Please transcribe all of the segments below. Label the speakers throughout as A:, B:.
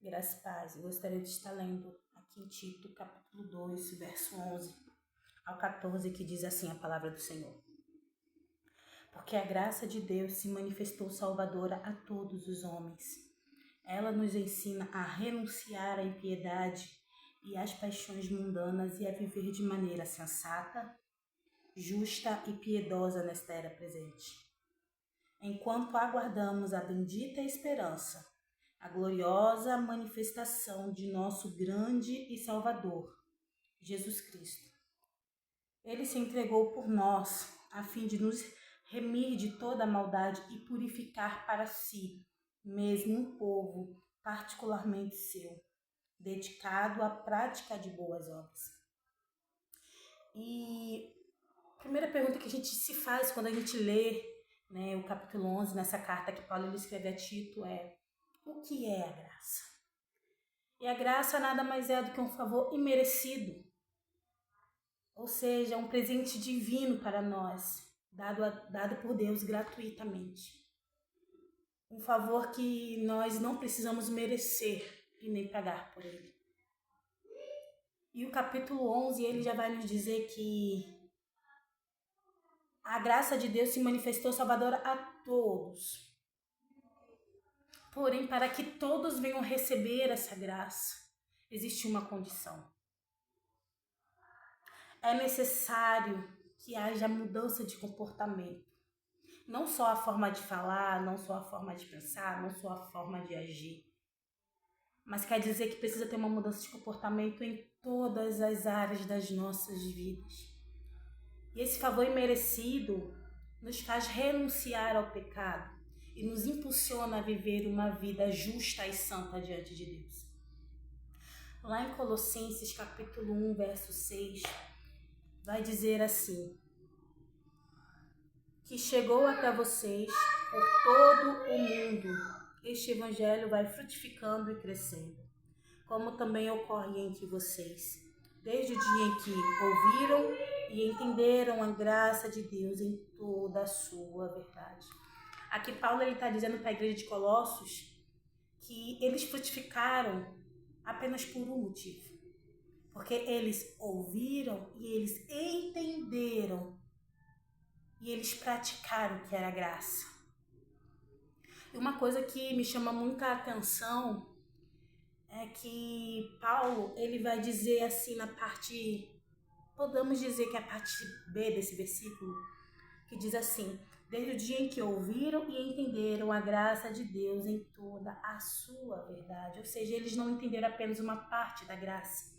A: Graça e paz. Eu gostaria de estar lendo aqui em Tito, capítulo 2, verso 11 ao 14, que diz assim a palavra do Senhor. Porque a graça de Deus se manifestou salvadora a todos os homens. Ela nos ensina a renunciar à impiedade e às paixões mundanas e a viver de maneira sensata, justa e piedosa nesta era presente. Enquanto aguardamos a bendita esperança, a gloriosa manifestação de nosso grande e Salvador, Jesus Cristo. Ele se entregou por nós, a fim de nos remir de toda a maldade e purificar para si mesmo um povo particularmente seu, dedicado à prática de boas obras. E a primeira pergunta que a gente se faz quando a gente lê, o capítulo 11, nessa carta que Paulo escreve a Tito, é: o que é a graça? E a graça nada mais é do que um favor imerecido, ou seja, um presente divino para nós, dado por Deus gratuitamente. Um favor que nós não precisamos merecer e nem pagar por ele. E o capítulo 11, ele já vai nos dizer que a graça de Deus se manifestou salvadora a todos. Porém, para que todos venham receber essa graça, existe uma condição. É necessário que haja mudança de comportamento. Não só a forma de falar, não só a forma de pensar, não só a forma de agir. Mas quer dizer que precisa ter uma mudança de comportamento em todas as áreas das nossas vidas. E esse favor imerecido nos faz renunciar ao pecado e nos impulsiona a viver uma vida justa e santa diante de Deus. Lá em Colossenses capítulo 1, verso 6, vai dizer assim: que chegou até vocês por todo o mundo. Este evangelho vai frutificando e crescendo, como também ocorre entre vocês, desde o dia em que ouviram e entenderam a graça de Deus em toda a sua verdade. Aqui Paulo está dizendo para a igreja de Colossos que eles frutificaram apenas por um motivo. Porque eles ouviram e eles entenderam e eles praticaram o que era graça. E uma coisa que me chama muita atenção é que Paulo, ele vai dizer assim na parte, podemos dizer que é a parte B desse versículo, que diz assim: desde o dia em que ouviram e entenderam a graça de Deus em toda a sua verdade. Ou seja, eles não entenderam apenas uma parte da graça.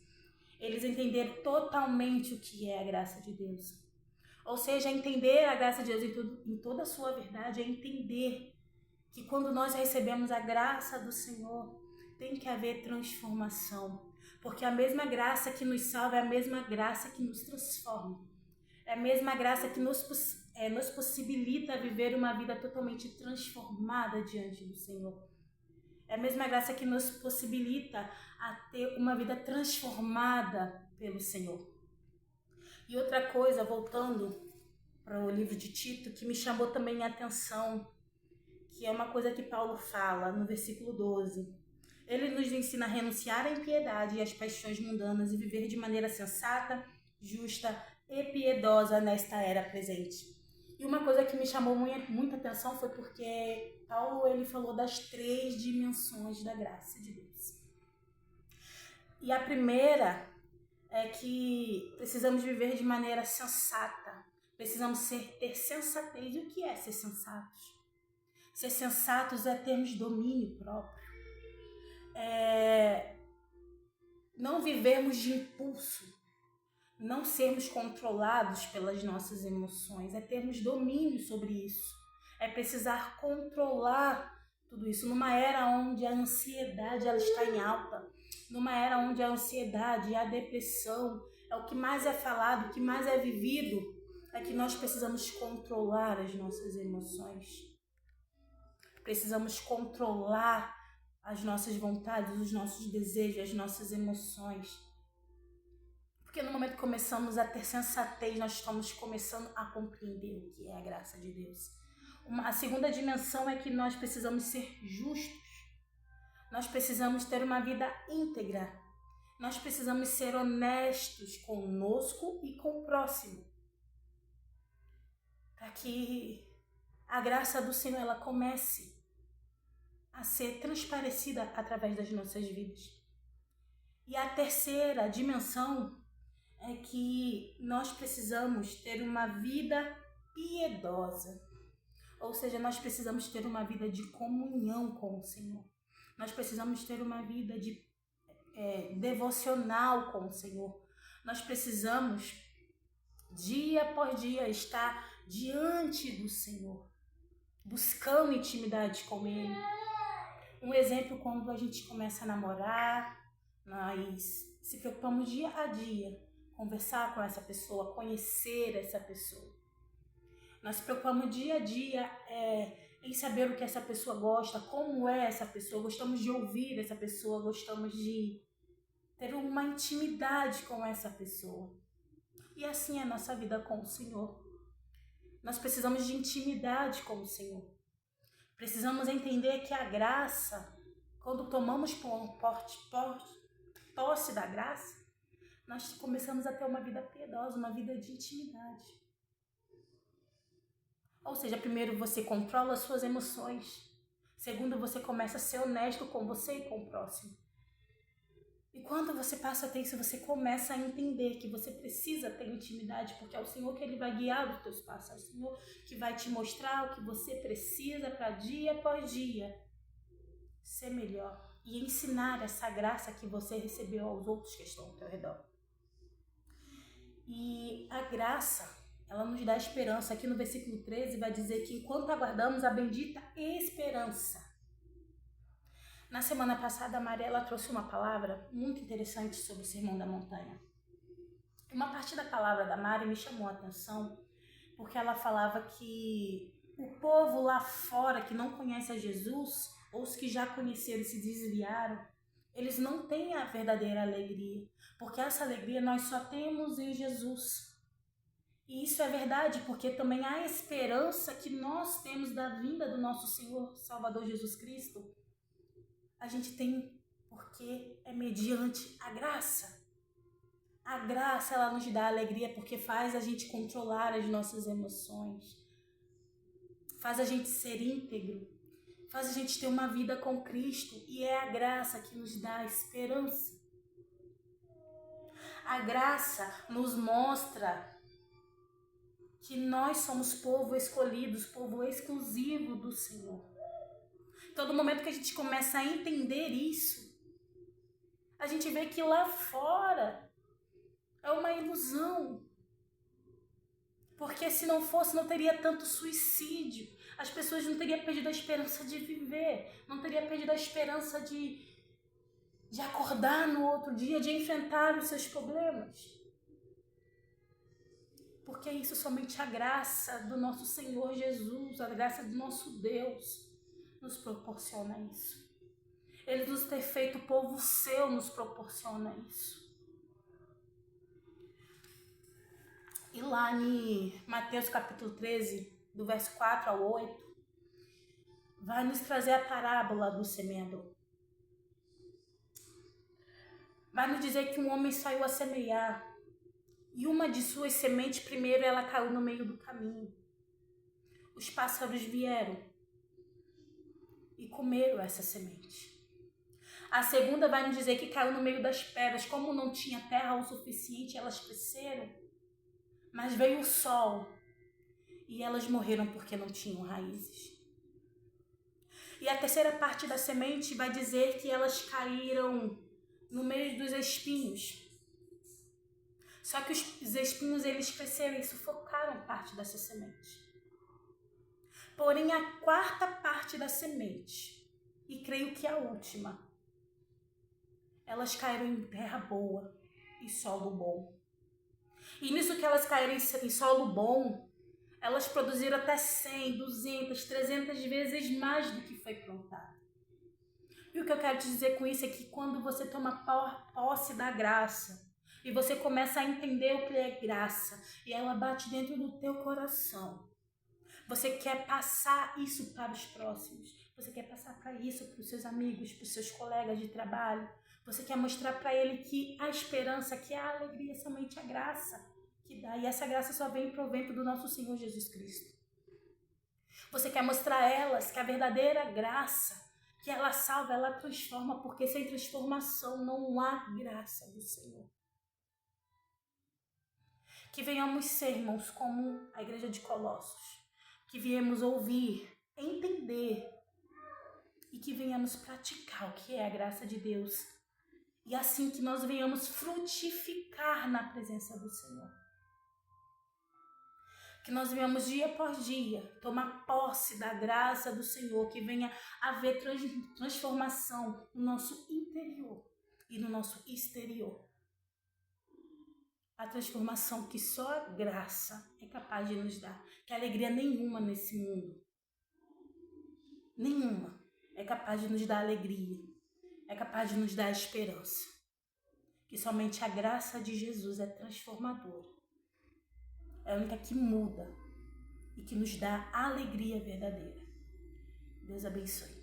A: Eles entenderam totalmente o que é a graça de Deus. Ou seja, entender a graça de Deus em toda a sua verdade é entender que quando nós recebemos a graça do Senhor, tem que haver transformação. Porque a mesma graça que nos salva é a mesma graça que nos transforma. É a mesma graça que nos possibilita viver uma vida totalmente transformada diante do Senhor. É a mesma graça que nos possibilita a ter uma vida transformada pelo Senhor. E outra coisa, voltando para o livro de Tito, que me chamou também a atenção, que é uma coisa que Paulo fala no versículo 12. Ele nos ensina a renunciar à impiedade e às paixões mundanas e viver de maneira sensata, justa e piedosa nesta era presente. E uma coisa que me chamou muita atenção foi porque Paulo ele falou das 3 dimensões da graça de Deus. E a primeira é que precisamos viver de maneira sensata. Precisamos ter sensatez. E o que é ser sensatos? Ser sensatos é termos domínio próprio. Não vivermos de impulso. Não sermos controlados pelas nossas emoções. É termos domínio sobre isso. É precisar controlar tudo isso. Numa era onde a ansiedade ela está em alta. Numa era onde a ansiedade e a depressão é o que mais é falado, o que mais é vivido, é que nós precisamos controlar as nossas emoções. Precisamos controlar as nossas vontades, os nossos desejos, as nossas emoções. Porque no momento que começamos a ter sensatez, nós estamos começando a compreender o que é a graça de Deus. A segunda dimensão é que nós precisamos ser justos. Nós precisamos ter uma vida íntegra. Nós precisamos ser honestos conosco e com o próximo. Para que a graça do Senhor ela comece a ser transparecida através das nossas vidas. E a terceira dimensão é que nós precisamos ter uma vida piedosa. Ou seja, nós precisamos ter uma vida de comunhão com o Senhor. Nós precisamos ter uma vida de devocional com o Senhor. Nós precisamos, dia após dia, estar diante do Senhor, buscando intimidade com Ele. Um exemplo, quando a gente começa a namorar, nós se preocupamos dia a dia, conversar com essa pessoa, conhecer essa pessoa. Nós se preocupamos dia a dia em saber o que essa pessoa gosta, como é essa pessoa, gostamos de ouvir essa pessoa, gostamos de ter uma intimidade com essa pessoa. E assim é a nossa vida com o Senhor. Nós precisamos de intimidade com o Senhor. Precisamos entender que a graça, quando tomamos posse da graça, nós começamos a ter uma vida piedosa, uma vida de intimidade. Ou seja, primeiro você controla as suas emoções. Segundo, você começa a ser honesto com você e com o próximo. E quando você passa a ter isso, você começa a entender que você precisa ter intimidade, porque é o Senhor que Ele vai guiar os teus passos, é o Senhor que vai te mostrar o que você precisa para dia após dia ser melhor e ensinar essa graça que você recebeu aos outros que estão ao teu redor. E a graça, ela nos dá esperança. Aqui no versículo 13 vai dizer que enquanto aguardamos a bendita esperança. Na semana passada, a Maria ela trouxe uma palavra muito interessante sobre o Sermão da Montanha. Uma parte da palavra da Mari me chamou a atenção, porque ela falava que o povo lá fora que não conhece a Jesus, ou os que já conheceram e se desviaram, eles não têm a verdadeira alegria, porque essa alegria nós só temos em Jesus. E isso é verdade, porque também há esperança que nós temos da vinda do nosso Senhor Salvador Jesus Cristo. A gente tem porque é mediante a graça. A graça, ela nos dá alegria porque faz a gente controlar as nossas emoções. Faz a gente ser íntegro. Faz a gente ter uma vida com Cristo. E é a graça que nos dá esperança. A graça nos mostra que nós somos povo escolhido, povo exclusivo do Senhor. Todo momento que a gente começa a entender isso, a gente vê que lá fora é uma ilusão. Porque se não fosse, não teria tanto suicídio. As pessoas não teriam perdido a esperança de viver. Não teriam perdido a esperança de acordar no outro dia, de enfrentar os seus problemas. Porque isso somente a graça do nosso Senhor Jesus, a graça do nosso Deus nos proporciona isso. Ele nos ter feito povo seu nos proporciona isso. E lá em Mateus capítulo 13, do verso 4 ao 8, vai nos trazer a parábola do semeador. Vai nos dizer que um homem saiu a semear e uma de suas sementes, primeiro ela caiu no meio do caminho. Os pássaros vieram e comeram essa semente. A segunda vai nos dizer que caiu no meio das pedras. Como não tinha terra o suficiente, elas cresceram. Mas veio o sol e elas morreram porque não tinham raízes. E a terceira parte da semente vai dizer que elas caíram no meio dos espinhos. Só que os espinhos eles cresceram e sufocaram parte dessa semente. Porém, a quarta parte da semente, e creio que a última, elas caíram em terra boa e solo bom. E nisso que elas caíram em solo bom, elas produziram até 100, 200, 300 vezes mais do que foi plantado. E o que eu quero te dizer com isso é que quando você toma posse da graça, e você começa a entender o que é graça, e ela bate dentro do teu coração, você quer passar isso para os próximos. Você quer passar para isso, para os seus amigos, para os seus colegas de trabalho. Você quer mostrar para ele que a esperança, que a alegria, somente a graça que dá. E essa graça só vem em provento do nosso Senhor Jesus Cristo. Você quer mostrar a elas que a verdadeira graça, que ela salva, ela transforma, porque sem transformação não há graça do Senhor. Que venhamos ser, irmãos, como a igreja de Colossos, que viemos ouvir, entender e que venhamos praticar o que é a graça de Deus. E assim que nós venhamos frutificar na presença do Senhor. Que nós venhamos dia após dia tomar posse da graça do Senhor, que venha haver transformação no nosso interior e no nosso exterior. A transformação que só a graça é capaz de nos dar, que alegria nenhuma nesse mundo, nenhuma, é capaz de nos dar alegria, é capaz de nos dar esperança. Que somente a graça de Jesus é transformadora. É a única que muda e que nos dá alegria verdadeira. Deus abençoe.